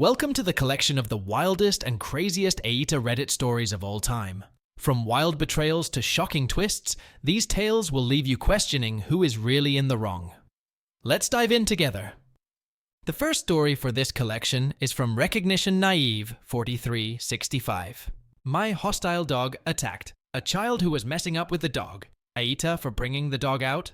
Welcome to the collection of the wildest and craziest AITA Reddit stories of all time. From wild betrayals to shocking twists, these tales will leave you questioning who is really in the wrong. Let's dive in together. The first story for this collection is from Recognition Naive 4365. My hostile dog attacked a child who was messing up with the dog. AITA for bringing the dog out.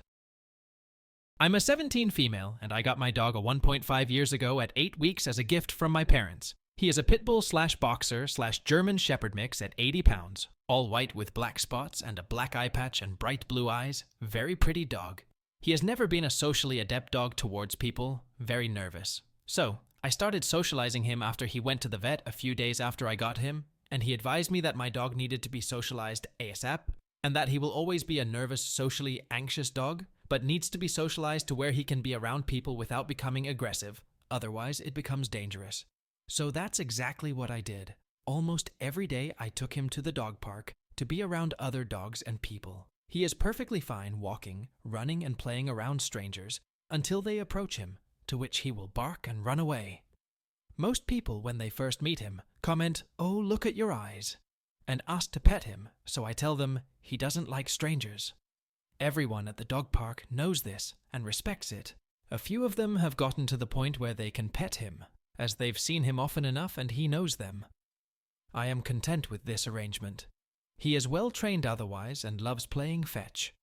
I'm a 17 female, and I got my dog a 1.5 years ago at 8 weeks as a gift from my parents. He is a pitbull/boxer/German Shepherd mix at 80 pounds, all white with black spots and a black eye patch and bright blue eyes. Very pretty dog. He has never been a socially adept dog towards people, very nervous. So, I started socializing him after he went to the vet a few days after I got him, and he advised me that my dog needed to be socialized ASAP, and that he will always be a nervous, socially anxious dog, but needs to be socialized to where he can be around people without becoming aggressive, otherwise it becomes dangerous. So that's exactly what I did. Almost every day I took him to the dog park to be around other dogs and people. He is perfectly fine walking, running and playing around strangers until they approach him, to which he will bark and run away. Most people, when they first meet him, comment, "Oh, look at your eyes," and ask to pet him, so I tell them he doesn't like strangers. Everyone at the dog park knows this and respects it. A few of them have gotten to the point where they can pet him, as they've seen him often enough and he knows them. I am content with this arrangement. He is well trained otherwise and loves playing fetch.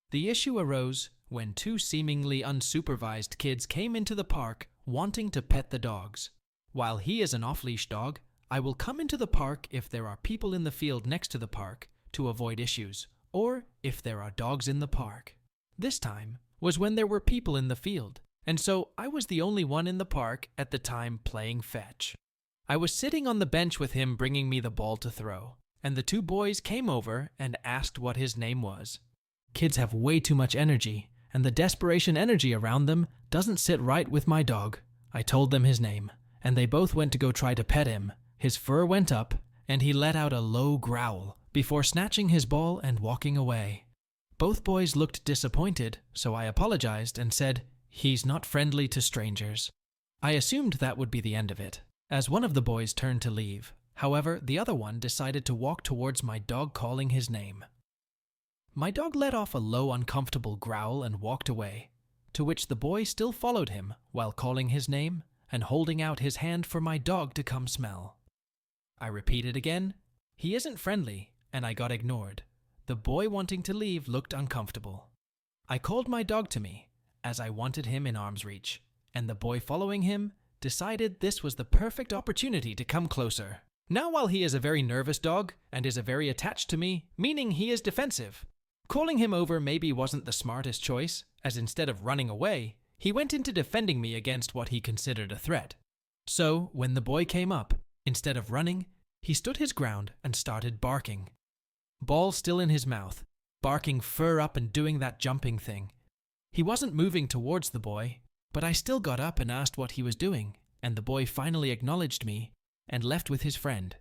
The issue arose when two seemingly unsupervised kids came into the park wanting to pet the dogs. While he is an off-leash dog, I will come into the park if there are people in the field next to the park to avoid issues, or if there are dogs in the park. This time was when there were people in the field, and so I was the only one in the park at the time playing fetch. I was sitting on the bench with him bringing me the ball to throw, and the two boys came over and asked what his name was. Kids have way too much energy, and the desperation energy around them doesn't sit right with my dog. I told them his name, and they both went to go try to pet him. His fur went up, and he let out a low growl before snatching his ball and walking away. Both boys looked disappointed, so I apologized and said, "He's not friendly to strangers." I assumed that would be the end of it, as one of the boys turned to leave. However, the other one decided to walk towards my dog calling his name. My dog let off a low, uncomfortable growl and walked away, to which the boy still followed him while calling his name and holding out his hand for my dog to come smell. I repeated again, "He isn't friendly," and I got ignored. The boy wanting to leave looked uncomfortable. I called my dog to me, as I wanted him in arm's reach, and the boy following him decided this was the perfect opportunity to come closer. Now while he is a very nervous dog, and is a very attached to me, meaning he is defensive, calling him over maybe wasn't the smartest choice, as instead of running away, he went into defending me against what he considered a threat. So, when the boy came up, instead of running, he stood his ground and started barking. Ball still in his mouth, barking fur up and doing that jumping thing. He wasn't moving towards the boy, but I still got up and asked what he was doing, and the boy finally acknowledged me and left with his friend.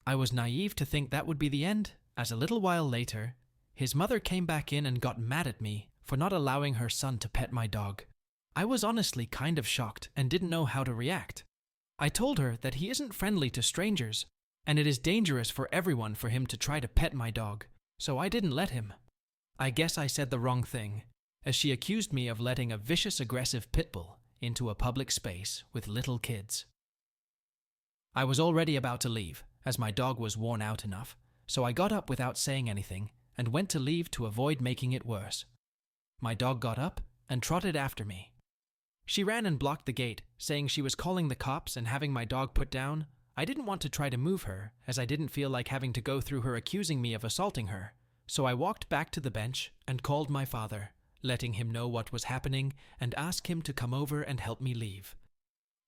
I was naive to think that would be the end, as a little while later, his mother came back in and got mad at me for not allowing her son to pet my dog. I was honestly kind of shocked and didn't know how to react. I told her that he isn't friendly to strangers, and it is dangerous for everyone for him to try to pet my dog, so I didn't let him. I guess I said the wrong thing, as she accused me of letting a vicious, aggressive pit bull into a public space with little kids. I was already about to leave, as my dog was worn out enough, so I got up without saying anything and went to leave to avoid making it worse. My dog got up and trotted after me. She ran and blocked the gate, saying she was calling the cops and having my dog put down. I didn't want to try to move her, as I didn't feel like having to go through her accusing me of assaulting her, so I walked back to the bench and called my father, letting him know what was happening and asked him to come over and help me leave.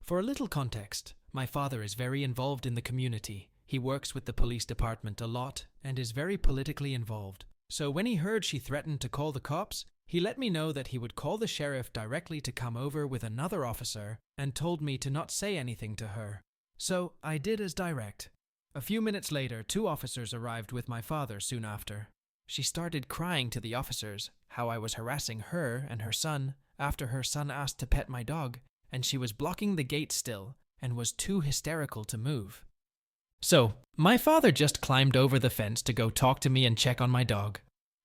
For a little context, my father is very involved in the community. He works with the police department a lot and is very politically involved. So when he heard she threatened to call the cops, he let me know that he would call the sheriff directly to come over with another officer and told me to not say anything to her. So I did as direct. A few minutes later, 2 officers arrived with my father soon after. She started crying to the officers how I was harassing her and her son after her son asked to pet my dog, and she was blocking the gate still, and was too hysterical to move. So, my father just climbed over the fence to go talk to me and check on my dog.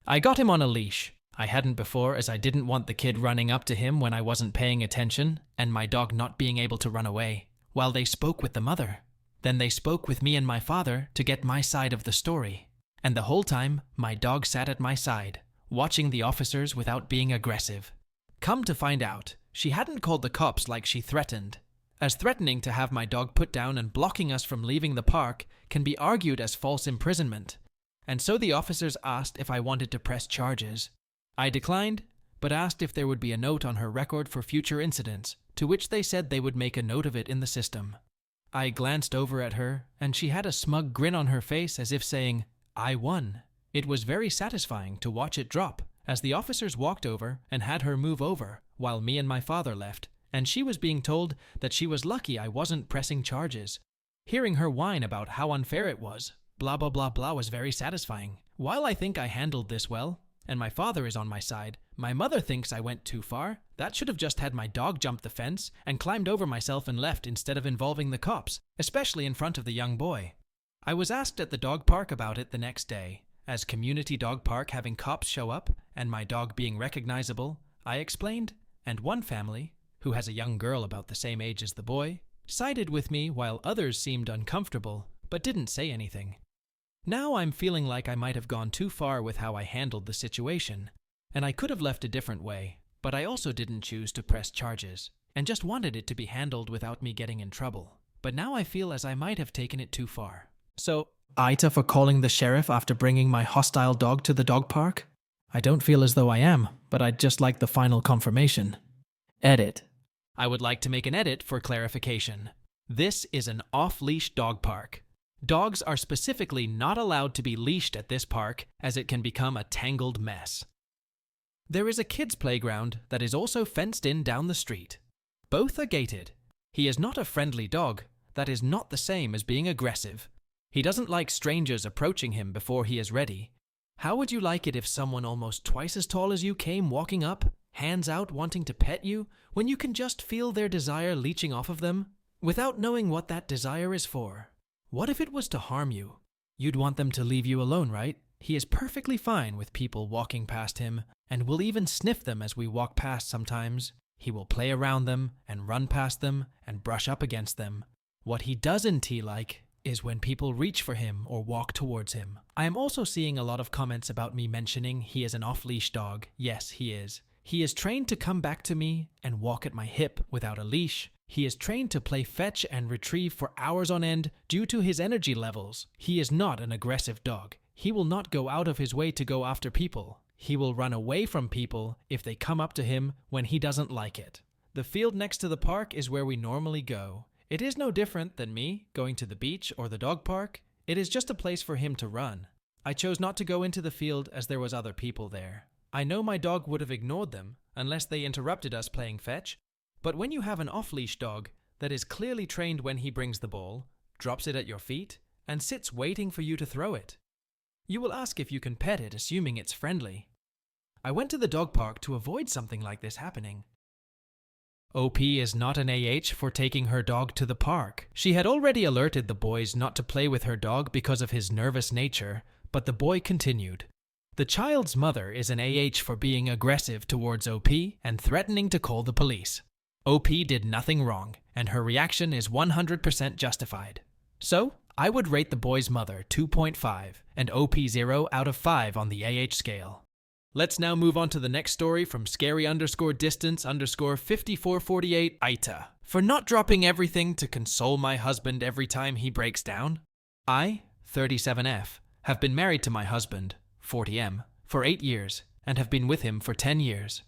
I got him on a leash. I hadn't before, as I didn't want the kid running up to him when I wasn't paying attention and my dog not being able to run away, while they spoke with the mother. Then they spoke with me and my father to get my side of the story. And the whole time, my dog sat at my side, watching the officers without being aggressive. Come to find out, she hadn't called the cops like she threatened, as threatening to have my dog put down and blocking us from leaving the park can be argued as false imprisonment. And so the officers asked if I wanted to press charges. I declined, but asked if there would be a note on her record for future incidents, to which they said they would make a note of it in the system. I glanced over at her, and she had a smug grin on her face as if saying, "I won." It was very satisfying to watch it drop, as the officers walked over and had her move over, while me and my father left, and she was being told that she was lucky I wasn't pressing charges. Hearing her whine about how unfair it was, blah blah blah blah, was very satisfying. While I think I handled this well, and my father is on my side, my mother thinks I went too far. That should have just had my dog jump the fence and climbed over myself and left instead of involving the cops, especially in front of the young boy. I was asked at the dog park about it the next day. As community dog park having cops show up and my dog being recognizable, I explained, and one family, who has a young girl about the same age as the boy, sided with me while others seemed uncomfortable but didn't say anything. Now I'm feeling like I might have gone too far with how I handled the situation, and I could have left a different way, but I also didn't choose to press charges, and just wanted it to be handled without me getting in trouble. But now I feel as I might have taken it too far. So, AITA for calling the sheriff after bringing my hostile dog to the dog park? I don't feel as though I am, but I'd just like the final confirmation. Edit. I would like to make an edit for clarification. This is an off-leash dog park. Dogs are specifically not allowed to be leashed at this park, as it can become a tangled mess. There is a kids' playground that is also fenced in down the street. Both are gated. He is not a friendly dog. That is not the same as being aggressive. He doesn't like strangers approaching him before he is ready. How would you like it if someone almost twice as tall as you came walking up, hands out wanting to pet you, when you can just feel their desire leeching off of them, without knowing what that desire is for? What if it was to harm you? You'd want them to leave you alone, right? He is perfectly fine with people walking past him, and will even sniff them as we walk past sometimes. He will play around them, and run past them, and brush up against them. What he doesn't like is when people reach for him or walk towards him. I am also seeing a lot of comments about me mentioning he is an off-leash dog. Yes, he is. He is trained to come back to me and walk at my hip without a leash. He is trained to play fetch and retrieve for hours on end due to his energy levels. He is not an aggressive dog. He will not go out of his way to go after people. He will run away from people if they come up to him when he doesn't like it. The field next to the park is where we normally go. It is no different than me going to the beach or the dog park. It is just a place for him to run. I chose not to go into the field as there was other people there. I know my dog would have ignored them unless they interrupted us playing fetch. But when you have an off-leash dog that is clearly trained when he brings the ball, drops it at your feet, and sits waiting for you to throw it, you will ask if you can pet it, assuming it's friendly. I went to the dog park to avoid something like this happening. OP is not an AH for taking her dog to the park. She had already alerted the boys not to play with her dog because of his nervous nature, but the boy continued. The child's mother is an AH for being aggressive towards OP and threatening to call the police. OP did nothing wrong, and her reaction is 100% justified. So, I would rate the boy's mother 2.5 and OP 0 out of 5 on the AH scale. Let's now move on to the next story from scary_distance_5448 AITA. For not dropping everything to console my husband every time he breaks down. I, 37F, have been married to my husband, 40M, for 8 years and have been with him for 10 years.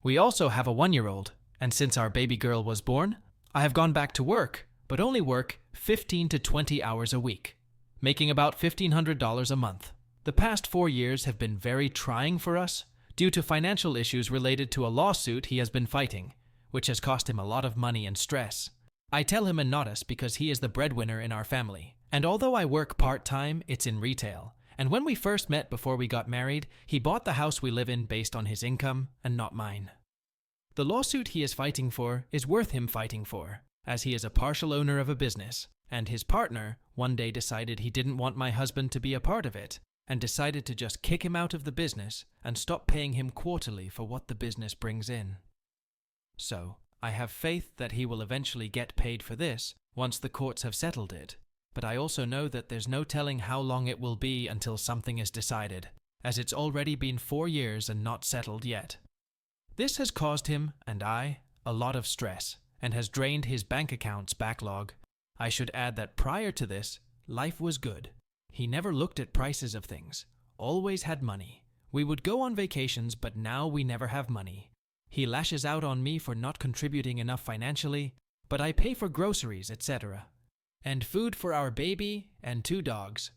We also have a 1-year-old. And since our baby girl was born, I have gone back to work, but only work 15 to 20 hours a week, making about $1,500 a month. The past 4 years have been very trying for us due to financial issues related to a lawsuit he has been fighting, which has cost him a lot of money and stress. I tell him and not us because he is the breadwinner in our family, and although I work part-time, it's in retail. And when we first met before we got married, he bought the house we live in based on his income and not mine. The lawsuit he is fighting for is worth him fighting for. as he is a partial owner of a business, and his partner one day decided he didn't want my husband to be a part of it, and decided to just kick him out of the business and stop paying him quarterly for what the business brings in. So, I have faith that he will eventually get paid for this once the courts have settled it, but I also know that there's no telling how long it will be until something is decided, as it's already been 4 years and not settled yet. This has caused him, and I, a lot of stress, and has drained his bank account's backlog. I should add that prior to this, life was good. He never looked at prices of things, always had money. We would go on vacations, but now we never have money. He lashes out on me for not contributing enough financially, but I pay for groceries, etc. And food for our baby and 2 dogs.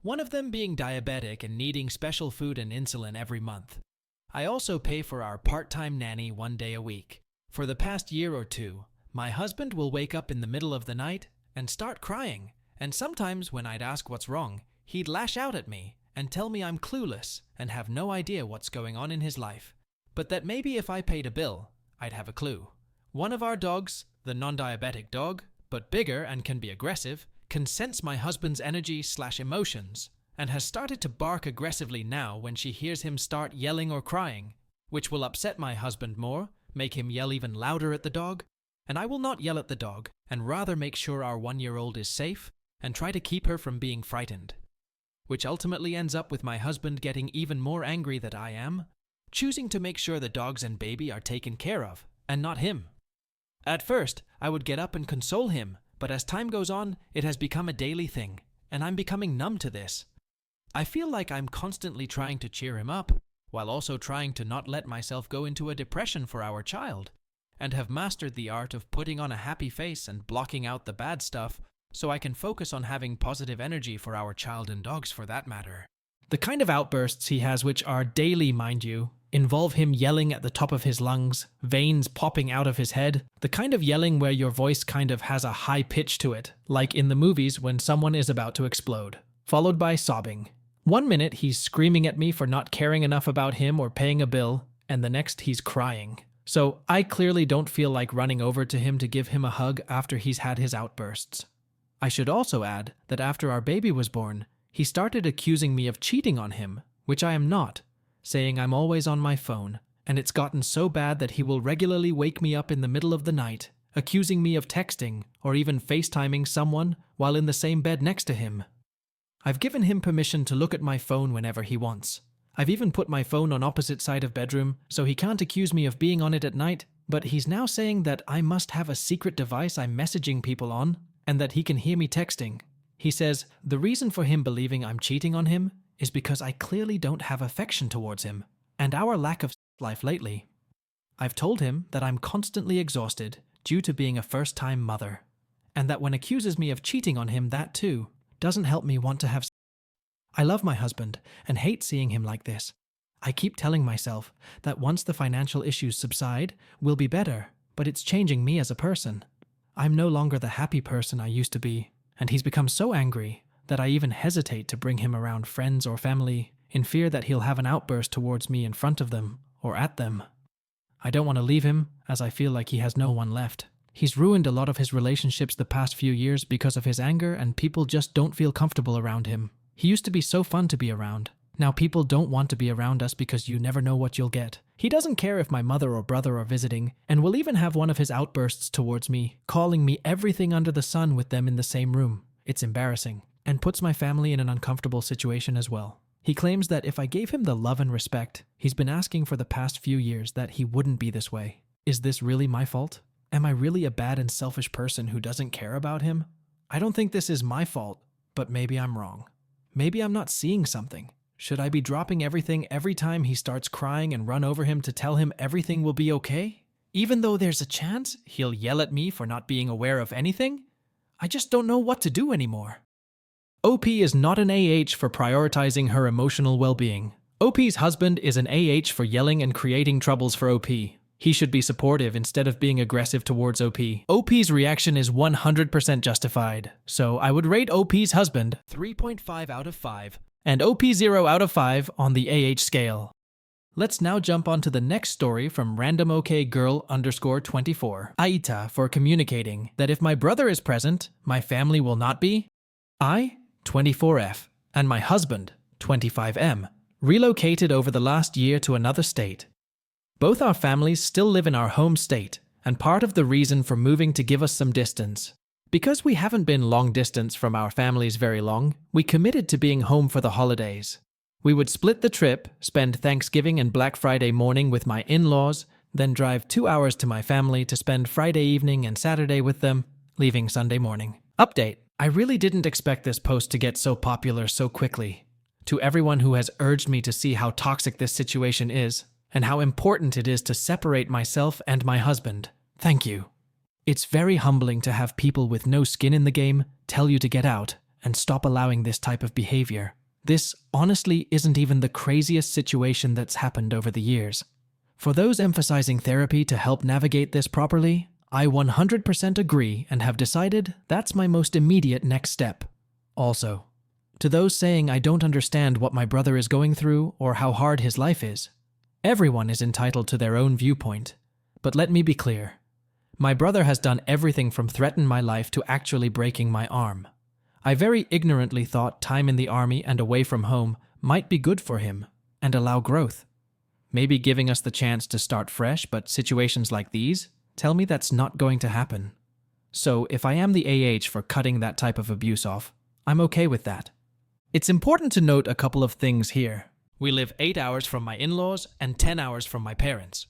One of them being diabetic and needing special food and insulin every month. I also pay for our part-time nanny 1 day a week. For the past year or 2, my husband will wake up in the middle of the night and start crying, and sometimes when I'd ask what's wrong, he'd lash out at me and tell me I'm clueless and have no idea what's going on in his life, but that maybe if I paid a bill, I'd have a clue. One of our dogs, the non-diabetic dog, but bigger and can be aggressive, can sense my husband's energy/emotions and has started to bark aggressively now when she hears him start yelling or crying, which will upset my husband more, make him yell even louder at the dog, and I will not yell at the dog and rather make sure our 1-year-old is safe and try to keep her from being frightened, which ultimately ends up with my husband getting even more angry than I am, choosing to make sure the dogs and baby are taken care of and not him. At first, I would get up and console him, but as time goes on, it has become a daily thing, and I'm becoming numb to this. I feel like I'm constantly trying to cheer him up, while also trying to not let myself go into a depression for our child, and have mastered the art of putting on a happy face and blocking out the bad stuff so I can focus on having positive energy for our child and dogs for that matter. The kind of outbursts he has, which are daily, mind you, involve him yelling at the top of his lungs, veins popping out of his head, the kind of yelling where your voice kind of has a high pitch to it, like in the movies when someone is about to explode, followed by sobbing. 1 minute he's screaming at me for not caring enough about him or paying a bill, and the next he's crying. So I clearly don't feel like running over to him to give him a hug after he's had his outbursts. I should also add that after our baby was born, he started accusing me of cheating on him, which I am not, saying I'm always on my phone, and it's gotten so bad that he will regularly wake me up in the middle of the night, accusing me of texting or even FaceTiming someone while in the same bed next to him. I've given him permission to look at my phone whenever he wants. I've even put my phone on opposite side of bedroom so he can't accuse me of being on it at night, but he's now saying that I must have a secret device I'm messaging people on and that he can hear me texting. He says the reason for him believing I'm cheating on him is because I clearly don't have affection towards him and our lack of life lately. I've told him that I'm constantly exhausted due to being a first-time mother, and that when accuses me of cheating on him, that too doesn't help me want to have. I love my husband and hate seeing him like this. I keep telling myself that once the financial issues subside, we'll be better, but it's changing me as a person. I'm no longer the happy person I used to be, and he's become so angry that I even hesitate to bring him around friends or family in fear that he'll have an outburst towards me in front of them or at them. I don't want to leave him, as I feel like he has no one left. He's ruined a lot of his relationships the past few years because of his anger, and people just don't feel comfortable around him. He used to be so fun to be around. Now people don't want to be around us because you never know what you'll get. He doesn't care if my mother or brother are visiting, and will even have one of his outbursts towards me, calling me everything under the sun with them in the same room. It's embarrassing, and puts my family in an uncomfortable situation as well. He claims that if I gave him the love and respect he's been asking for the past few years, that he wouldn't be this way. Is this really my fault? Am I really a bad and selfish person who doesn't care about him? I don't think this is my fault, but maybe I'm wrong. Maybe I'm not seeing something. Should I be dropping everything every time he starts crying and run over him to tell him everything will be okay? Even though there's a chance he'll yell at me for not being aware of anything? I just don't know what to do anymore. OP is not an AH for prioritizing her emotional well-being. OP's husband is an AH for yelling and creating troubles for OP. He should be supportive instead of being aggressive towards OP. OP's reaction is 100% justified, so I would rate OP's husband 3.5 out of 5 and OP 0 out of 5 on the AH scale. Let's now jump on to the next story from randomokgirl_24. AITA for communicating that if my brother is present, my family will not be. I, 24F, and my husband, 25M, relocated over the last year to another state. Both our families still live in our home state, and part of the reason for moving to give us some distance. Because we haven't been long distance from our families very long, we committed to being home for the holidays. We would split the trip, spend Thanksgiving and Black Friday morning with my in-laws, then drive 2 hours to my family to spend Friday evening and Saturday with them, leaving Sunday morning. Update: I really didn't expect this post to get so popular so quickly. To everyone who has urged me to see how toxic this situation is, and how important it is to separate myself and my husband, thank you. It's very humbling to have people with no skin in the game tell you to get out and stop allowing this type of behavior. This honestly isn't even the craziest situation that's happened over the years. For those emphasizing therapy to help navigate this properly, I 100% agree and have decided that's my most immediate next step. Also, to those saying I don't understand what my brother is going through or how hard his life is, everyone is entitled to their own viewpoint. But let me be clear. My brother has done everything from threaten my life to actually breaking my arm. I very ignorantly thought time in the army and away from home might be good for him and allow growth. Maybe giving us the chance to start fresh, but situations like these tell me that's not going to happen. So if I am the AH for cutting that type of abuse off, I'm okay with that. It's important to note a couple of things here. We live 8 hours from my in-laws and 10 hours from my parents.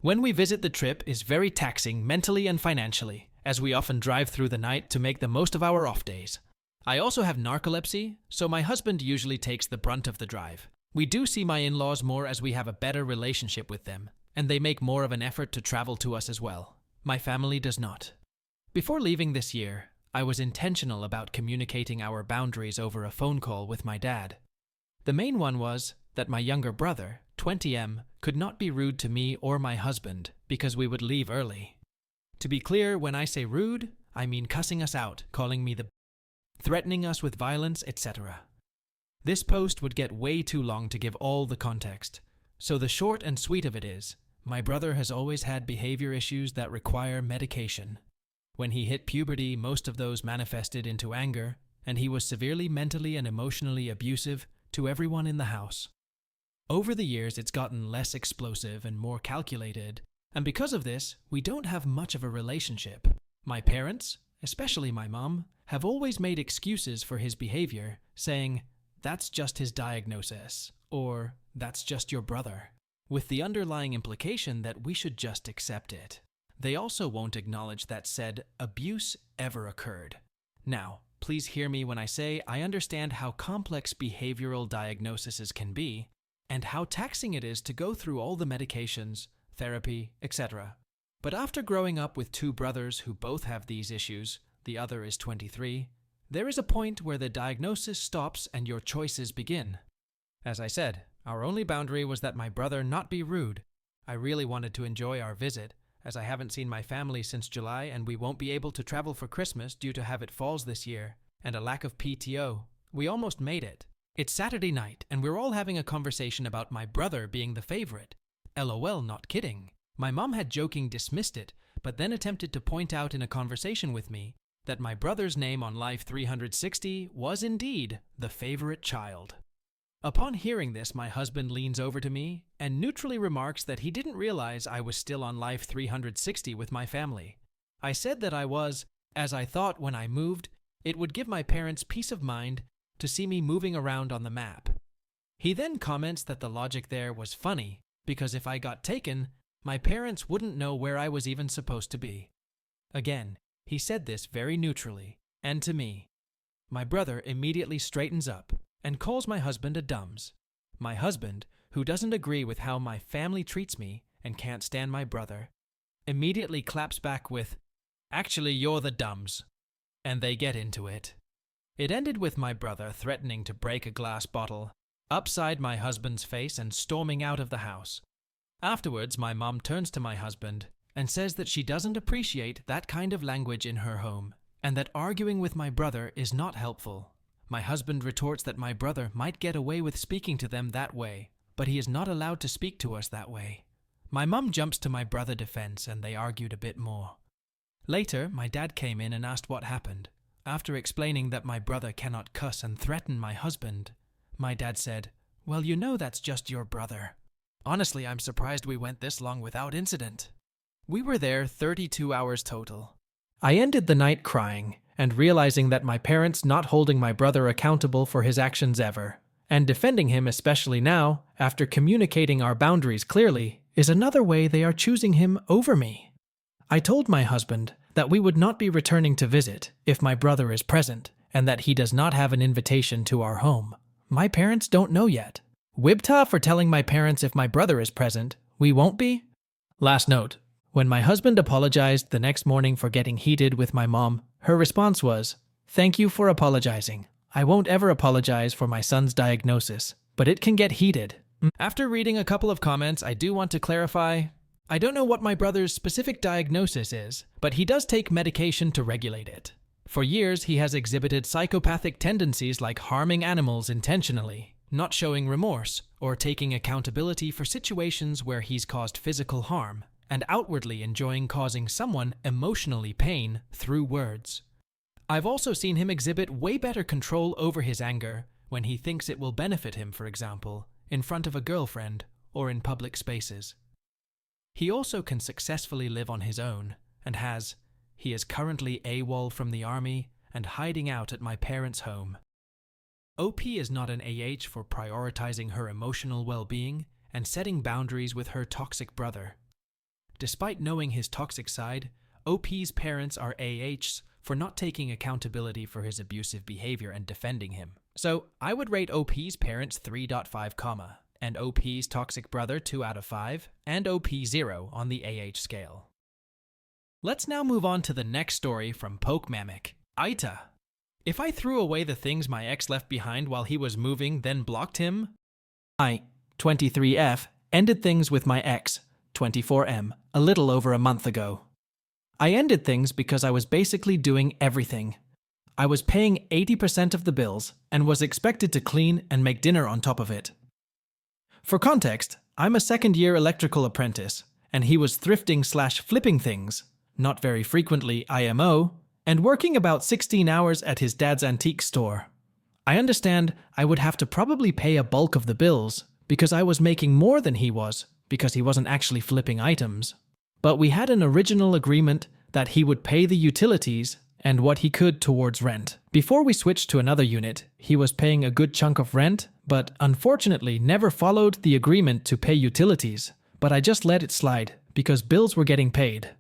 When we visit, the trip is very taxing mentally and financially, as we often drive through the night to make the most of our off days. I also have narcolepsy, so my husband usually takes the brunt of the drive. We do see my in-laws more as we have a better relationship with them, and they make more of an effort to travel to us as well. My family does not. Before leaving this year, I was intentional about communicating our boundaries over a phone call with my dad. The main one was that my younger brother, 20M, could not be rude to me or my husband because we would leave early. To be clear, when I say rude, I mean cussing us out, calling me the threatening us with violence, etc. This post would get way too long to give all the context, so the short and sweet of it is, my brother has always had behavior issues that require medication. When he hit puberty, most of those manifested into anger, and he was severely mentally and emotionally abusive to everyone in the house. Over the years, it's gotten less explosive and more calculated, and because of this, we don't have much of a relationship. My parents, especially my mom, have always made excuses for his behavior, saying, "That's just his diagnosis," or "That's just your brother," with the underlying implication that we should just accept it. They also won't acknowledge that said abuse ever occurred. Now, please hear me when I say I understand how complex behavioral diagnoses can be, and how taxing it is to go through all the medications, therapy, etc. But after growing up with two brothers who both have these issues, the other is 23, there is a point where the diagnosis stops and your choices begin. As I said, our only boundary was that my brother not be rude. I really wanted to enjoy our visit, as I haven't seen my family since July and we won't be able to travel for Christmas due to have it falls this year, and a lack of PTO. We almost made it. It's Saturday night, and we're all having a conversation about my brother being the favorite. LOL, not kidding. My mom had joking dismissed it, but then attempted to point out in a conversation with me that my brother's name on Life 360 was indeed the favorite child. Upon hearing this, my husband leans over to me and neutrally remarks that he didn't realize I was still on Life 360 with my family. I said that I was, as I thought when I moved, it would give my parents peace of mind to see me moving around on the map. He then comments that the logic there was funny, because if I got taken, my parents wouldn't know where I was even supposed to be. Again, he said this very neutrally, and to me. My brother immediately straightens up and calls my husband a dumbs. My husband, who doesn't agree with how my family treats me and can't stand my brother, immediately claps back with, "Actually, you're the dumbs." And they get into it. It ended with my brother threatening to break a glass bottle upside my husband's face and storming out of the house. Afterwards, my mom turns to my husband and says that she doesn't appreciate that kind of language in her home, and that arguing with my brother is not helpful. My husband retorts that my brother might get away with speaking to them that way, but he is not allowed to speak to us that way. My mum jumps to my brother's defense and they argued a bit more. Later, my dad came in and asked what happened. After explaining that my brother cannot cuss and threaten my husband, my dad said, "Well, you know that's just your brother." Honestly, I'm surprised we went this long without incident. We were there 32 hours total. I ended the night crying and realizing that my parents not holding my brother accountable for his actions ever, and defending him especially now, after communicating our boundaries clearly, is another way they are choosing him over me. I told my husband that we would not be returning to visit if my brother is present, and that he does not have an invitation to our home. My parents don't know yet. Wibta for telling my parents if my brother is present, we won't be? Last note. When my husband apologized the next morning for getting heated with my mom, her response was, "Thank you for apologizing. I won't ever apologize for my son's diagnosis, but it can get heated." After reading a couple of comments, I do want to clarify, I don't know what my brother's specific diagnosis is, but he does take medication to regulate it. For years, he has exhibited psychopathic tendencies like harming animals intentionally, not showing remorse, or taking accountability for situations where he's caused physical harm, and outwardly enjoying causing someone emotionally pain through words. I've also seen him exhibit way better control over his anger when he thinks it will benefit him, for example, in front of a girlfriend or in public spaces. He also can successfully live on his own, and he is currently AWOL from the army and hiding out at my parents' home. OP is not an AH for prioritizing her emotional well-being and setting boundaries with her toxic brother. Despite knowing his toxic side, OP's parents are AHs for not taking accountability for his abusive behavior and defending him. So I would rate OP's parents 3.5, and OP's toxic brother 2 out of 5, and OP 0 on the AH scale. Let's now move on to the next story from Pokemamic. AITA. If I threw away the things my ex left behind while he was moving, then blocked him, I, 23F, ended things with my ex, 24M, a little over a month ago. I ended things because I was basically doing everything. I was paying 80% of the bills and was expected to clean and make dinner on top of it. For context, I'm a second-year electrical apprentice, and he was thrifting/flipping things, not very frequently IMO, and working about 16 hours at his dad's antique store. I understand I would have to probably pay a bulk of the bills because I was making more than he was because he wasn't actually flipping items. But we had an original agreement that he would pay the utilities and what he could towards rent. Before we switched to another unit, he was paying a good chunk of rent, but unfortunately never followed the agreement to pay utilities. But I just let it slide because bills were getting paid.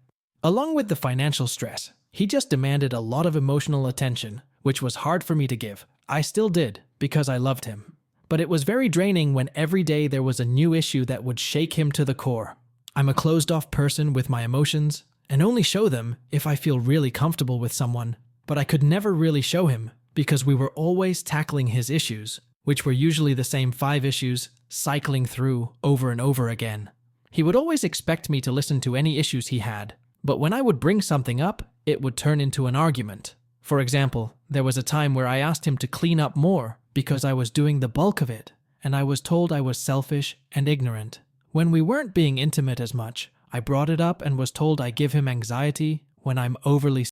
Along with the financial stress, he just demanded a lot of emotional attention, which was hard for me to give. I still did, because I loved him. But it was very draining when every day there was a new issue that would shake him to the core. I'm a closed-off person with my emotions, and only show them if I feel really comfortable with someone. But I could never really show him, because we were always tackling his issues, which were usually the same 5 issues, cycling through over and over again. He would always expect me to listen to any issues he had, but when I would bring something up, it would turn into an argument. For example, there was a time where I asked him to clean up more because I was doing the bulk of it, and I was told I was selfish and ignorant. When we weren't being intimate as much, I brought it up and was told I give him anxiety when I'm overly.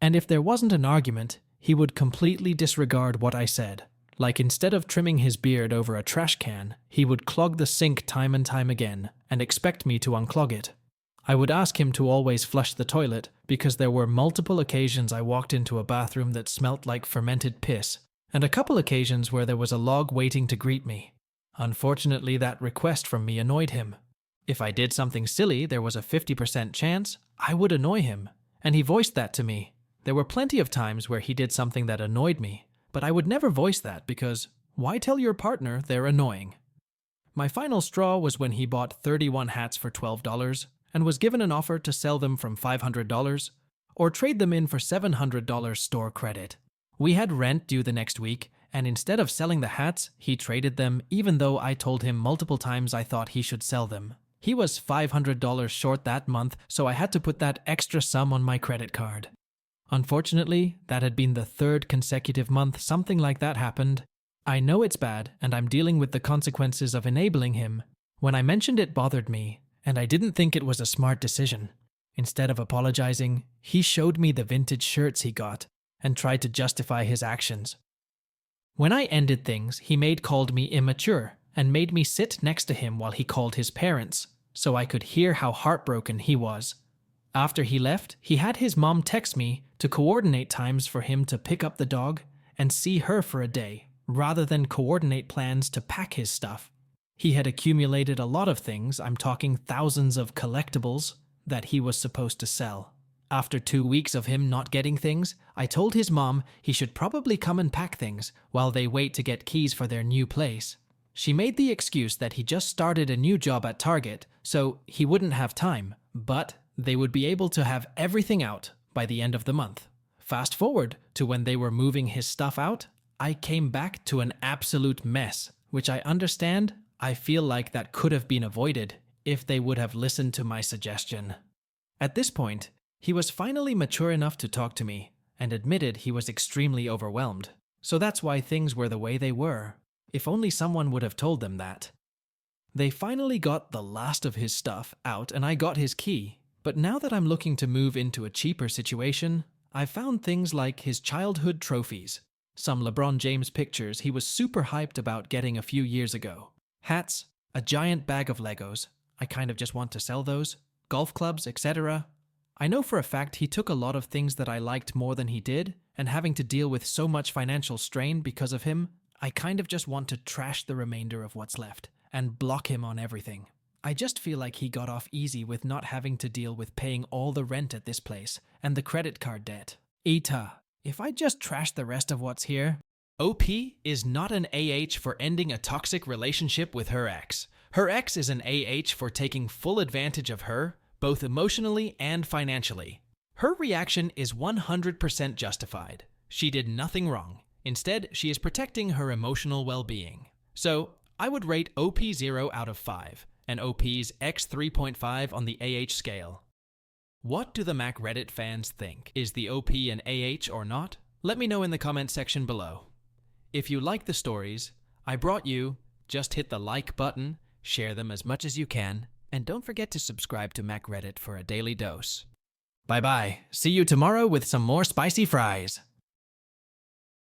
And if there wasn't an argument, he would completely disregard what I said. Like instead of trimming his beard over a trash can, he would clog the sink time and time again and expect me to unclog it. I would ask him to always flush the toilet because there were multiple occasions I walked into a bathroom that smelt like fermented piss, and a couple occasions where there was a log waiting to greet me. Unfortunately, that request from me annoyed him. If I did something silly, there was a 50% chance I would annoy him, and he voiced that to me. There were plenty of times where he did something that annoyed me, but I would never voice that because why tell your partner they're annoying? My final straw was when he bought 31 hats for $12 and was given an offer to sell them from $500 or trade them in for $700 store credit. We had rent due the next week, and instead of selling the hats, he traded them even though I told him multiple times I thought he should sell them. He was $500 short that month, so I had to put that extra sum on my credit card. Unfortunately, that had been the 3rd consecutive month something like that happened. I know it's bad, and I'm dealing with the consequences of enabling him. When I mentioned it bothered me, and I didn't think it was a smart decision. Instead of apologizing, he showed me the vintage shirts he got and tried to justify his actions. When I ended things, he called me immature and made me sit next to him while he called his parents, so I could hear how heartbroken he was. After he left, he had his mom text me to coordinate times for him to pick up the dog and see her for a day, rather than coordinate plans to pack his stuff. He had accumulated a lot of things, I'm talking thousands of collectibles, that he was supposed to sell. After 2 weeks of him not getting things, I told his mom he should probably come and pack things while they wait to get keys for their new place. She made the excuse that he just started a new job at Target, so he wouldn't have time, but they would be able to have everything out by the end of the month. Fast forward to when they were moving his stuff out, I came back to an absolute mess, which I understand. I feel like that could have been avoided if they would have listened to my suggestion. At this point, he was finally mature enough to talk to me and admitted he was extremely overwhelmed. So that's why things were the way they were. If only someone would have told them that. They finally got the last of his stuff out and I got his key. But now that I'm looking to move into a cheaper situation, I found things like his childhood trophies, some LeBron James pictures he was super hyped about getting a few years ago, hats, a giant bag of Legos, I kind of just want to sell those, golf clubs, etc. I know for a fact he took a lot of things that I liked more than he did, and having to deal with so much financial strain because of him, I kind of just want to trash the remainder of what's left and block him on everything. I just feel like he got off easy with not having to deal with paying all the rent at this place and the credit card debt. AITA, if I just trash the rest of what's here. OP is not an AH for ending a toxic relationship with her ex. Her ex is an AH for taking full advantage of her, both emotionally and financially. Her reaction is 100% justified. She did nothing wrong. Instead, she is protecting her emotional well-being. So, I would rate OP 0 out of 5, and OP's X 3.5 on the AH scale. What do the Mac Reddit fans think? Is the OP an AH or not? Let me know in the comment section below. If you like the stories I brought you, just hit the like button, share them as much as you can, and don't forget to subscribe to Mac Reddit for a daily dose. Bye bye. See you tomorrow with some more spicy fries.